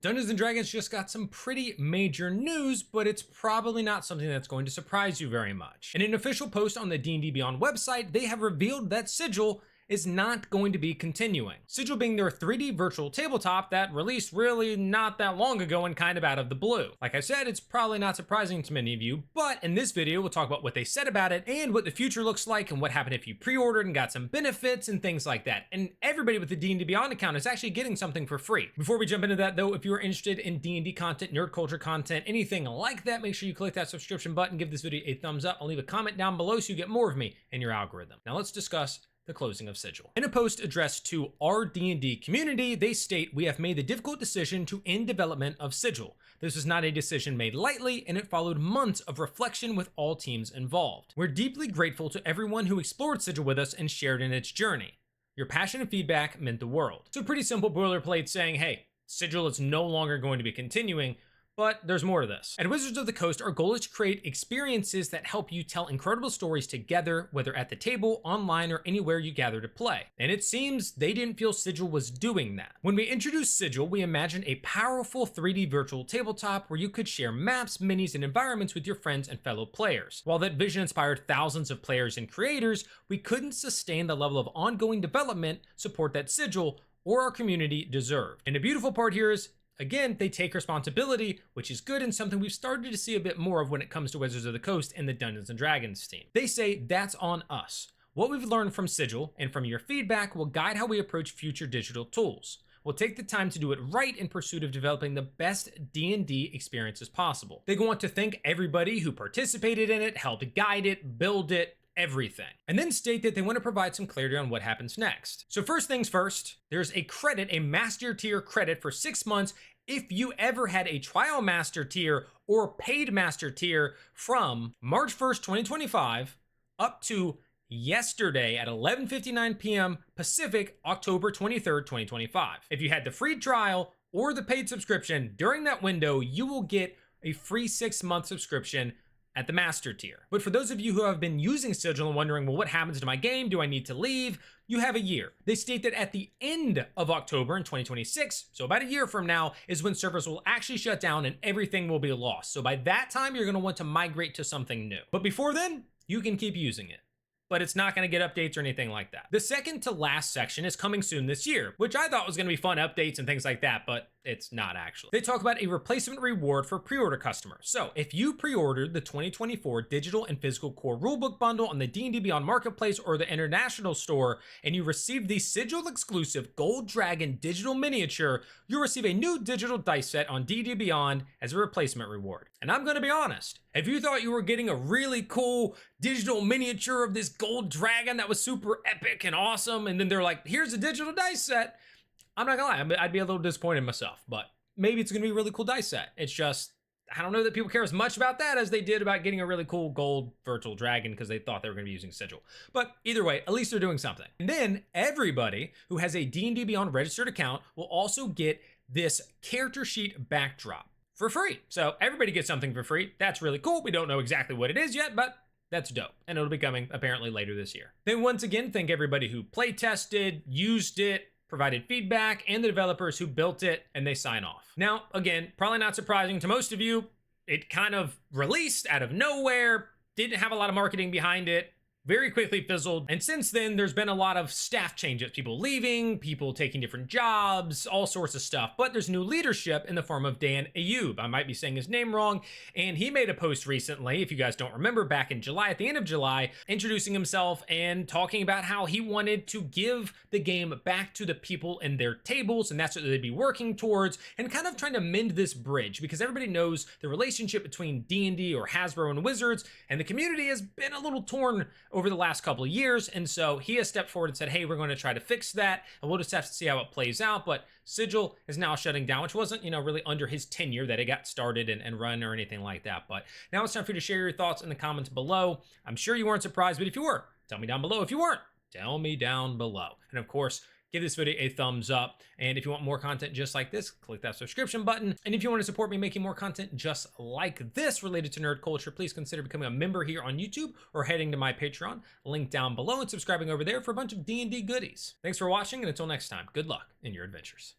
Dungeons & Dragons just got some pretty major news, but it's probably not something that's going to surprise you very much. In an official post on the D&D Beyond website, they have revealed that Sigil is not going to be continuing. Sigil being their 3D virtual tabletop that released really not that long ago and kind of out of the blue. Like I said, it's probably not surprising to many of you, but in this video, we'll talk about what they said about it and what the future looks like and what happened if you pre-ordered and got some benefits and things like that. And everybody with the D&D Beyond account is actually getting something for free. Before we jump into that though, if you're interested in D&D content, nerd culture content, anything like that, make sure you click that subscription button, give this video a thumbs up, and leave a comment down below so you get more of me in your algorithm. Now let's discuss the closing of Sigil. In a post addressed to our D&D community, they state, "We have made the difficult decision to end development of Sigil. This was not a decision made lightly, and it followed months of reflection with all teams involved. We're deeply grateful to everyone who explored Sigil with us and shared in its journey. Your passion and feedback meant the world." So pretty simple boilerplate saying, hey, Sigil is no longer going to be continuing, but there's more to this. At Wizards of the Coast, our goal is to create experiences that help you tell incredible stories together, whether at the table, online, or anywhere you gather to play. And it seems they didn't feel Sigil was doing that. When we introduced Sigil, we imagined a powerful 3D virtual tabletop where you could share maps, minis, and environments with your friends and fellow players. While that vision inspired thousands of players and creators, we couldn't sustain the level of ongoing development support that Sigil or our community deserved. And the beautiful part here is, again, they take responsibility, which is good and something we've started to see a bit more of when it comes to Wizards of the Coast and the Dungeons & Dragons team. They say that's on us. What we've learned from Sigil and from your feedback will guide how we approach future digital tools. We'll take the time to do it right in pursuit of developing the best D&D experiences possible. They want to thank everybody who participated in it, helped guide it, build it, everything. And then state that they want to provide some clarity on what happens next. So first things first, there's a credit, a master tier credit for 6 months if you ever had a trial master tier or paid master tier from March 1st, 2025 up to yesterday at 11:59 p.m. Pacific, October 23rd, 2025. If you had the free trial or the paid subscription during that window, you will get a free 6-month subscription at the master tier. But for those of you who have been using Sigil and wondering, well, what happens to my game? Do I need to leave? You have a year. They state that at the end of October in 2026, so about a year from now, is when servers will actually shut down and everything will be lost. So by that time, you're gonna want to migrate to something new. But before then, you can keep using it, but it's not going to get updates or anything like that. The second to last section is coming soon this year, which I thought was going to be fun updates and things like that, but it's not actually. They talk about a replacement reward for pre-order customers. So if you pre-ordered the 2024 digital and physical core rulebook bundle on the D&D Beyond Marketplace or the international store, and you received the Sigil exclusive Gold Dragon digital miniature, you'll receive a new digital dice set on D&D Beyond as a replacement reward. And I'm going to be honest, if you thought you were getting a really cool digital miniature of this gold dragon that was super epic and awesome, and then they're like, here's a digital dice set, I'm not gonna lie, I'd be a little disappointed in myself, but maybe it's gonna be a really cool dice set. It's just, I don't know that people care as much about that as they did about getting a really cool gold virtual dragon because they thought they were gonna be using Sigil. But either way, at least they're doing something. And then everybody who has a D&D Beyond registered account will also get this character sheet backdrop for free. So everybody gets something for free. That's really cool. We don't know exactly what it is yet, but that's dope. And it'll be coming apparently later this year. Then once again, thank everybody who play tested, used it, provided feedback, and the developers who built it, and they sign off. Now, again, probably not surprising to most of you, it kind of released out of nowhere, didn't have a lot of marketing behind it, very quickly fizzled. And since then, there's been a lot of staff changes, people leaving, people taking different jobs, all sorts of stuff. But there's new leadership in the form of Dan Ayub. I might be saying his name wrong. And he made a post recently, if you guys don't remember, back in July, at the end of July, introducing himself and talking about how he wanted to give the game back to the people in their tables. And that's what they'd be working towards, and kind of trying to mend this bridge, because everybody knows the relationship between D&D or Hasbro and Wizards, and the community has been a little torn over the last couple of years. And so he has stepped forward and said, hey, we're going to try to fix that, and we'll just have to see how it plays out. But Sigil is now shutting down, which wasn't, really under his tenure that it got started and run or anything like that. But now it's time for you to share your thoughts in the comments below. I'm sure you weren't surprised, but if you were, tell me down below. If you weren't, tell me down below. And of course, give this video a thumbs up. And if you want more content just like this, click that subscription button. And if you want to support me making more content just like this related to nerd culture, please consider becoming a member here on YouTube or heading to my Patreon, link down below, and subscribing over there for a bunch of D&D goodies. Thanks for watching, and until next time, good luck in your adventures.